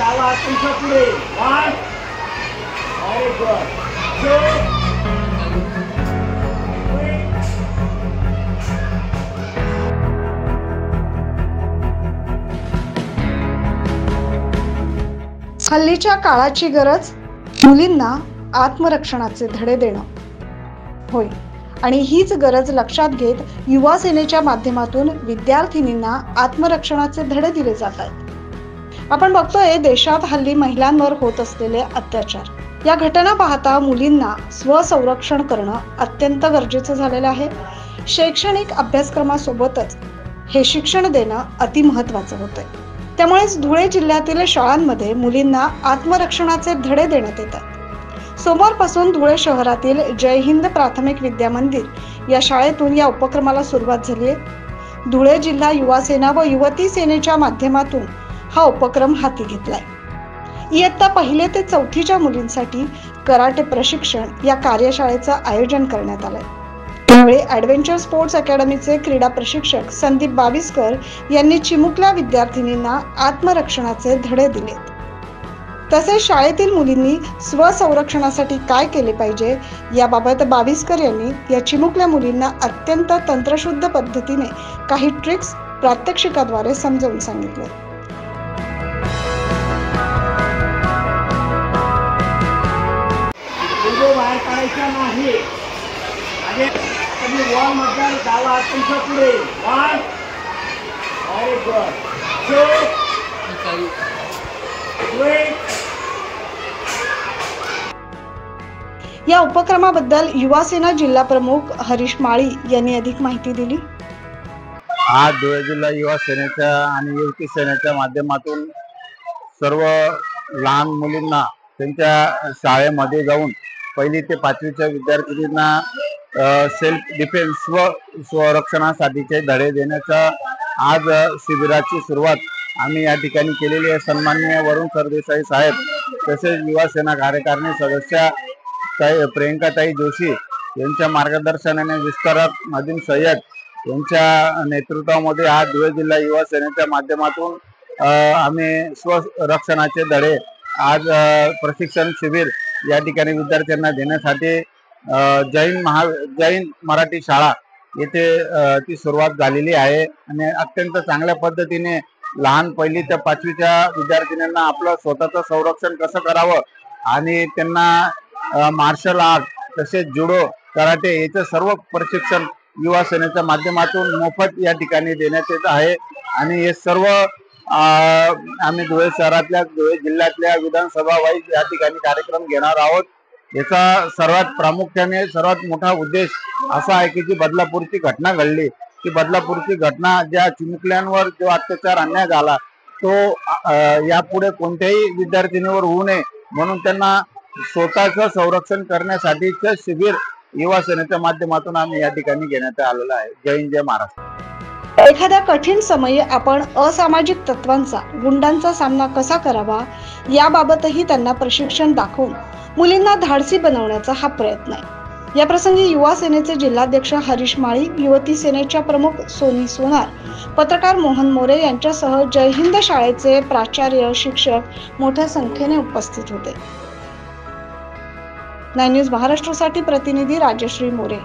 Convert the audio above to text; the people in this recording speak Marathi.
डावा तुमच्या पुढे 1 व्हेरी गुड 2 हल्लीच्या काळाची गरज मुलींना आत्मरक्षणाचे धडे देणं होय आणि हीच गरज लक्षात घेत युवा सेनेच्या माध्यमातून विद्यार्थिनींना आत्मरक्षणाचे धडे दिले जात आहेत। आपण बघतोय देशात हल्ली महिलांवर होत असलेले अत्याचार। या घटना पाहता मुलींना स्वसंरक्षण करणं अत्यंत गरजेचं झालेलं आहे। शैक्षणिक अभ्यासक्रमासोबतच हे शिक्षण देणं अति महत्त्वाचं होतंय। त्यामुळेच धुळे जिल्ह्यातील शाळांमध्ये मुलींना आत्मरक्षणाचे धडे देण्यात येतात। सोमवारपासून धुळे शहरातील जय हिंद प्राथमिक विद्या मंदिर या शाळेतून या उपक्रमाला सुरुवात झाली आहे। धुळे जिल्हा युवा सेना व युवती सेनेच्या माध्यमातून हा उपक्रम हाती घेतलाय। इयत्ता 1 ते 4च्या मुलींसाठी कराटे प्रशिक्षण या कार्यशाळेचं आयोजन करण्यात आलंय। त्यावेळी ॲडव्हेंचर स्पोर्ट्स अकॅडमीचे क्रीडा प्रशिक्षक संदीप बाविस्कर यांनी चिमुकल्या विद्यार्थिनींना आत्मरक्षणाचे धडे दिले। तसेच शाळेतील मुलींनी स्वसंरक्षणासाठी काय केले पाहिजे याबाबत बाविस्कर यांनी या चिमुकल्या मुलींना अत्यंत तंत्रशुद्ध पद्धतीने काही ट्रिक्स प्रात्यक्षिकाद्वारे समजावून सांगितले। बाहेर काढायचा नाही। तुम्ही वॉल मध्ये डावा तुमच्या पुढे 1 व्हेरी गुड 2 या उपक्रमाबद्दल युवा सेना जिल्हा प्रमुख हरीश माळी यांनी अधिक माहिती दिली। आज धुळे जिल्हा युवा सेनेच्या आणि युवती सेनेच्या माध्यमातून सर्व लहान मुलींना त्यांच्या शाळेमध्ये जाऊन 1ली ते 5वीच्या विद्यार्थिनींना सेल्फ डिफेन्स व स्वरक्षणासाठीचे धडे देण्याचा आज शिबिराची सुरुवात आम्ही या ठिकाणी केलेली आहे। सन्माननीय वरुण सरदेसाई साहेब तसेच युवा सेना कार्यकारिणी सदस्य प्रियंकाताई जोशी यांच्या मार्गदर्शनाने विस्तारक नदीम सय्यद यांच्या नेतृत्वामध्ये आज धुळे जिल्हा युवा सेनेच्या माध्यमातून आम्ही स्वरक्षणाचे धडे आज प्रशिक्षण शिबिर या ठिकाणी विद्यार्थ्यांना देण्यासाठी जैन मराठी शाळा येथे ती सुरुवात झालेली आहे आणि अत्यंत चांगल्या पद्धतीने लहान 1ली ते 5वीच्या विद्यार्थिनींना आपलं स्वतःचं संरक्षण कसं करावं आणि त्यांना मार्शल आर्ट तसेच जुडो कराटे याचं सर्व प्रशिक्षण युवा सेनेच्या माध्यमातून मोफत या ठिकाणी देण्यात येत आहे। आणि हे सर्व आम्ही धुळे शहरातल्या धुळे जिल्ह्यातल्या विधानसभा वाईज या ठिकाणी कार्यक्रम घेणार आहोत। याचा सर्वात प्रामुख्याने सर्वात मोठा उद्देश असा आहे की जी बदलापूरची घटना घडली, की बदलापूरची घटना ज्या चिमुकल्यांवर जो अत्याचार अन्याय झाला तो यापुढे कोणत्याही विद्यार्थिनीवर होऊ नये म्हणून त्यांना स्वतःचं संरक्षण करण्यासाठीचं शिबिर युवा सेनेच्या माध्यमातून आम्ही या ठिकाणी घेण्यात आलेलं आहे। जय हिंद जय महाराष्ट्र। एखाद्या कठीण समयी आपण असामाजिक तत्वांचा गुंडांचा सामना कसा करावा याबाबतही त्यांना प्रशिक्षण दाखवून मुलींना धाडसी बनवण्याचा हा प्रयत्न आहे। या प्रसंगी युवा सेनेचे जिल्हाध्यक्ष हरीश माळी, युवती सेनेच्या प्रमुख सोनी सोनार, पत्रकार मोहन मोरे यांच्यासह जय हिंद शाळेचे प्राचार्य शिक्षक मोठ्या संख्येने उपस्थित होते। 9 न्यूज महाराष्ट्रासाठी प्रतिनिधी राजश्री मोरे।